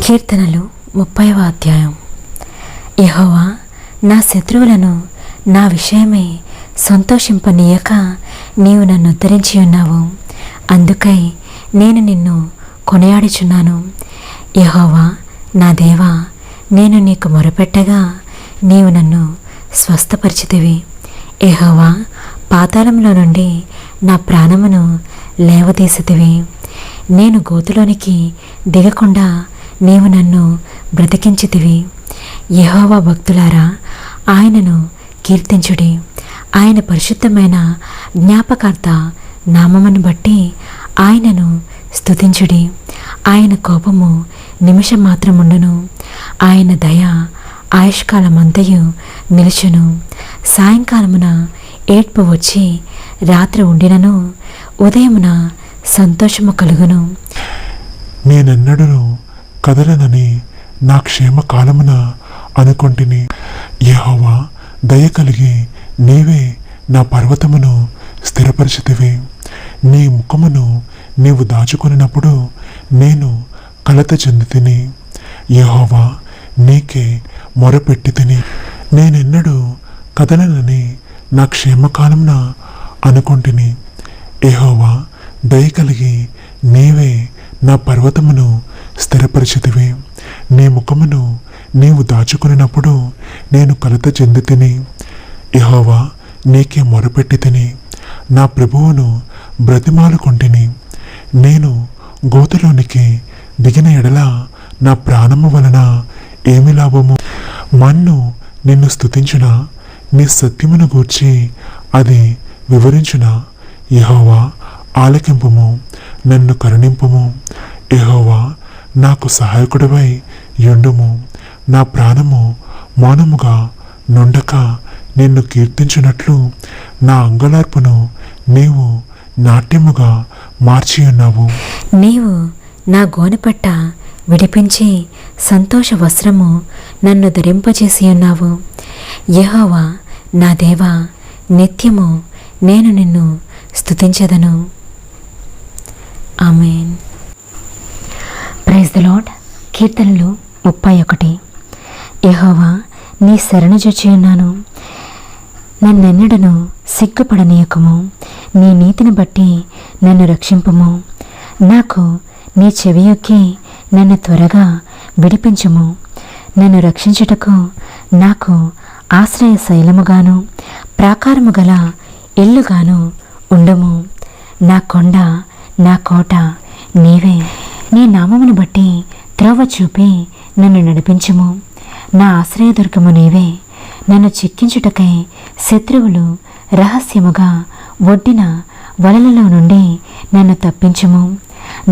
కీర్తనలు 30వ అధ్యాయం. యెహోవా నా శత్రువులను నా విషయమై సంతోషింపనీయక నీవు నన్ను ఉద్ధరించి ఉన్నావు. అందుకై నేను నిన్ను కొనియాడుచున్నాను. యెహోవా నా దేవా, నేను నీకు మొరపెట్టగా నీవు నన్ను స్వస్థపరిచితివి. యెహోవా పాతాళంలో నుండి నా ప్రాణమును లేవదీసితివి. నేను గోతులోనికి దిగకుండా నీవు నన్ను బ్రతికించితివి. యెహోవా భక్తులారా, ఆయనను కీర్తించుడి. ఆయన పరిశుద్ధమైన జ్ఞాపకార్థ నామమును బట్టి ఆయనను స్తుతించుడి. ఆయన కోపము నిమిషం మాత్రముండును, ఆయన దయ ఆయుష్కాలమంతయు నిలుచును. సాయంకాలమున ఏడ్పు వచ్చి రాత్రి ఉండినను ఉదయమున సంతోషము కలుగును. నేనెన్నడూ కదలనని నా క్షేమకాలమున అనుకొంటిని. యెహోవా దయ కలిగి నీవే నా పర్వతమును స్థిరపరిచితివి. నీ ముఖమును నీవు దాచుకొనినప్పుడు నేను కలత చెందితిని. యెహోవా నీకే మొరపెట్టి తిని. నేనెన్నడూ కదలనని నా క్షేమకాలమున అనుకొంటిని. యెహోవా దయ కలిగి నీవే నా పర్వతమును స్థిరపరిచితివి. నీ ముఖమును నీవు దాచుకునినప్పుడు నేను కలత చెందితిని. యెహోవా నీకే మొరపెట్టి తిని. నా ప్రభువును బ్రతిమాలుకొంటిని. నేను గోతులోనికి దిగిన ఎడల నా ప్రాణము వలన ఏమి లాభము? మన్ను నిన్ను స్తుతించునా? నీ సత్యమును గూర్చి అది వివరించునా? యెహోవా ఆలకింపుము, నన్ను కరుణింపుము. యెహోవా నాకు సహాయకుడివై యుండుము. నా ప్రాణము మౌనముగా నుండక నిన్ను కీర్తించున్నట్లు నా అంగలార్పును నీవు నాట్యముగా మార్చియున్నావు. నీవు నా గోనెపట్ట విడిపించి సంతోష వస్త్రము నన్ను ధరింపజేసి ఉన్నావు. యెహోవా నా దేవా, నిత్యము నేను నిన్ను స్తుతించెదను. ఆమేన్. Praise the Lord. కీర్తనలు 31. యెహోవా నీ శరణు జొచ్చియున్నాను. నన్నెన్నడను సిగ్గుపడనీయకము. నీ నీతిని బట్టి నన్ను రక్షింపుము. నాకు నీ చెవియొక్కి నన్ను త్వరగా విడిపించుము. నన్ను రక్షించుటకు నాకు ఆశ్రయ శైలముగాను ప్రాకారము గల ఇల్లుగాను ఉండము. నా కొండ, నా కోట నీవే. నీ నామమును బట్టి త్రోవ చూపి నన్ను నడిపించుము. నా ఆశ్రయదుర్గము నీవే. నన్ను చిక్కించుటకై శత్రువులు రహస్యముగా ఒడ్డిన వలలలో నుండి నన్ను తప్పించుము.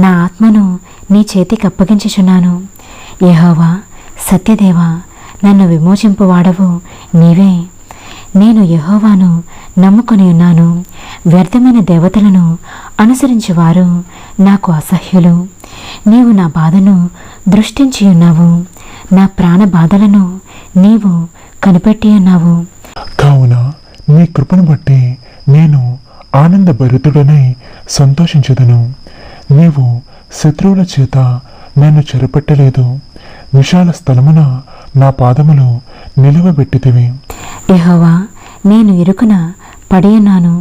నా ఆత్మను నీ చేతికి అప్పగించుచున్నాను. యెహోవా సత్యదేవా, నన్ను విమోచింపువాడవు నీవే. నేను యెహోవాను నమ్ముకొని ఉన్నాను. వ్యర్థమైన దేవతలను అనుసరించువారు నాకు అసహ్యులు. నీవు నా బాధను దృష్టించి ఉన్నావు. నా ప్రాణ బాధలను నీవు కనిపెట్టి ఉన్నావు. కావున నీ కృపను బట్టి నేను ఆనందభరితుడనై సంతోషించెదను. నీవు శత్రువుల చేత నన్ను చెరపెట్టలేదు. విశాల స్థలమున నా పాదములు నిలువబెట్టితివి. యెహోవా, నేను ఇరుకున పడి ఉన్నాను.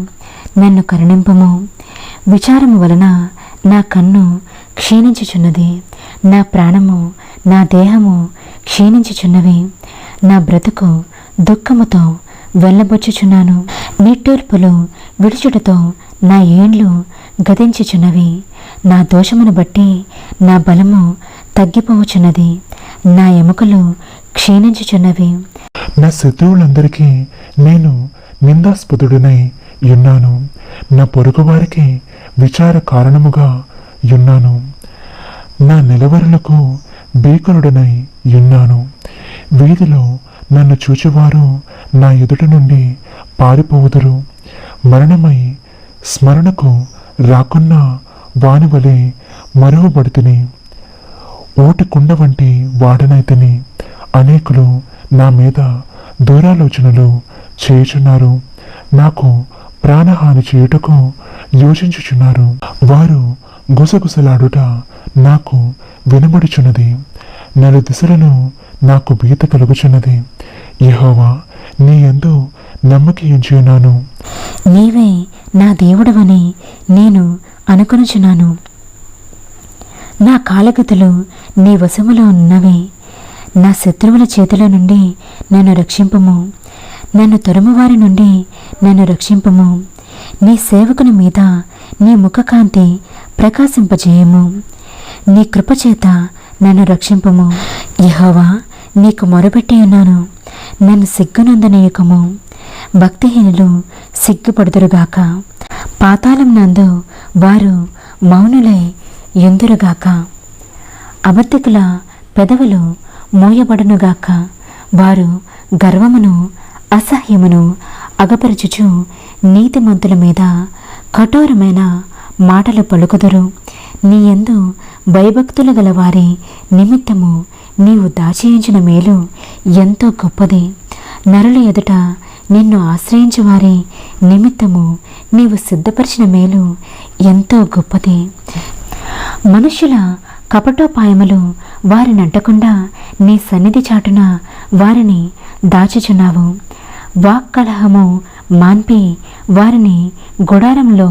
నన్ను కరుణింపుము. విచారము వలన నా కన్ను క్షీణించుచున్నది. నా ప్రాణము, నా దేహము క్షీణించుచున్నవి. నా బ్రతుకు దుఃఖముతో వెళ్ళబొచ్చుచున్నాను. నిట్టూర్పులు విడుచుటతో నా ఏండ్లు గతించుచున్నవి. నా దోషమును బట్టి నా బలము తగ్గిపోవచున్నది. నా ఎముకలు క్షీణించుచున్నవి. నా శత్రువులందరికీ నేను నిందాస్పదుడనై యున్నాను. నా పొరుగువారికి విచార కారణముగా యున్నాను. నా నిలవరులకు భీకరుడనై యున్నాను. వీధిలో నన్ను చూచువారు నా ఎదుట నుండి పారిపోవుదురు. మరణమై స్మరణకు రాకున్న వానివలే మరుగుబడితిని. ఓటి కుండ వంటి వాడనైతిని. అనేకులు నా మీద దూరాలోచనలు చేయుచున్నారు. నాకు ప్రాణహాని చేయుటకు యోచించుచున్నారు. వారు గుసగుసలాడుట నాకు వినబడుచున్నది. నలుదిశలను నాకు భీత కలుగుచున్నది. యెహోవా, నీ యందు నమ్మకం ఉన్నాను. నీవే నా దేవుడవని నేను అనుకొనుచున్నాను. నా కాలగతులు నీ వశములో ఉన్నవి. నా శత్రువుల చేతుల నుండి నన్ను రక్షింపుము. నన్ను తరుమువారి నుండి నన్ను రక్షింపుము. నీ సేవకుని మీద నీ ముఖకాంతి ప్రకాశింపజేయము. నీ కృపచేత నన్ను రక్షింపుము. యెహోవా, నీకు మొరపెట్టి ఉన్నాను, నన్ను సిగ్గునందనీయకము. భక్తిహీనులు సిగ్గుపడుదురుగాక. పాతాళం నందు వారు మౌనులై యుందురుగాక. అబద్ధికుల పెదవులు మోయబడునుగాక. వారు గర్వమును అసహ్యమును అగపరచుచు నీతిమంతుల మీద కఠోరమైన మాటలు పలుకుదురు. నీ యందు భయభక్తులు గల వారి నిమిత్తము నీవు దాచేయించిన మేలు ఎంతో గొప్పది. నరుల ఎదుట నిన్ను ఆశ్రయించు వారి నిమిత్తము నీవు సిద్ధపరిచిన మేలు ఎంతో గొప్పది. మనుష్యుల కపటోపాయములు వారినంటకుండా నీ సన్నిధి చాటున వారిని దాచుచున్నావు. వాక్కలహము మాన్పి వారిని గుడారంలో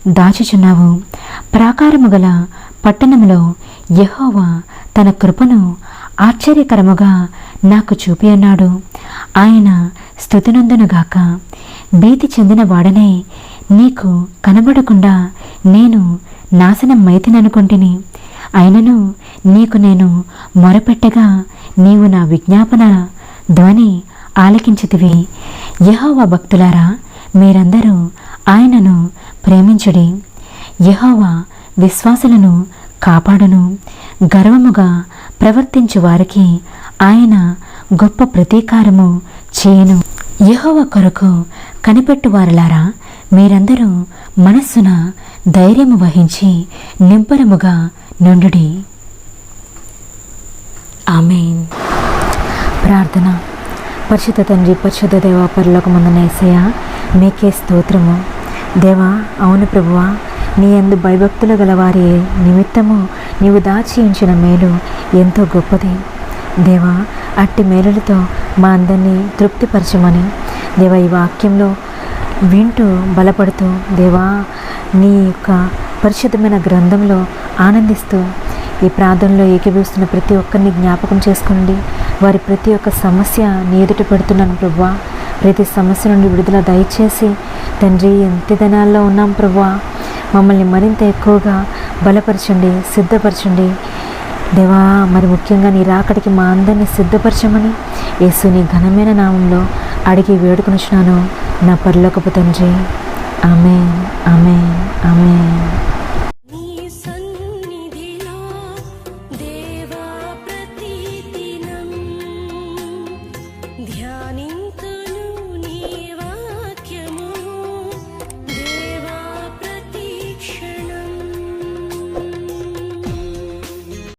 దాచుచున్నావు. ప్రాకారము గల పట్టణములో యెహోవా తన కృపను ఆశ్చర్యకరముగా నాకు చూపి అన్నాడు. ఆయన స్తుతినందునుగాక. భీతి చెందిన వాడనే నీకు కనబడకుండా నేను నాశనం మైతిననుకుంటుని. అయినను నీకు నేను మొరపెట్టగా నీవు నా విజ్ఞాపన ధ్వని ఆలకించితివి. యెహోవా భక్తులారా, మీరందరూ ఆయనను ప్రేమించుడి. యెహోవా విశ్వాసులను కాపాడును. గర్వముగా ప్రవర్తించు వారికి ఆయన గొప్ప ప్రతీకారము చేయను. యెహోవా కొరకు కనిపెట్టువారులారా, మీరందరూ మనస్సున ధైర్యము వహించి నిబ్బరముగా నుండుడి. ఆమేన్. ప్రార్థన. పరిశుద్ధ తండ్రి, పరిశుద్ధ దేవా, పరలోకమందున్న యేసయ్యా, మీకే స్తోత్రము. దేవా, అవును ప్రభువా, నీ యందు భయభక్తులు గల వారి నిమిత్తము నీవు దాచి ఉంచిన మేలు ఎంతో గొప్పది. దేవా, అట్టి మేలులతో మా అందరినీ తృప్తిపరచమని దేవా ఈ వాక్యంలో వింటూ బలపడుతూ దేవా నీ యొక్క పరిశుద్ధమైన గ్రంథంలో ఆనందిస్తూ ఈ ప్రార్థనలో ఏకీభవిస్తున్న ప్రతి ఒక్కరిని జ్ఞాపకం చేసుకోండి. వారి ప్రతి ఒక్క సమస్య నీ ఎదుట పెడుతున్నాను ప్రభువా. ప్రతి సమస్య నుండి విడుదల దయచేసి తండ్రి, ఎంత దినాల్లో ఉన్నాం ప్రభువా, మమ్మల్ని మరింత ఎక్కువగా బలపరచండి, సిద్ధపరచండి దేవా. మరి ముఖ్యంగా నీ రాకడికి మా అందరినీ సిద్ధపరచమని యేసు నీ ఘనమైన నామంలో అడిగి వేడుకొనుచున్నాను నా పరలోకపు తండ్రి. ఆమేన్, ఆమేన్, ఆమేన్.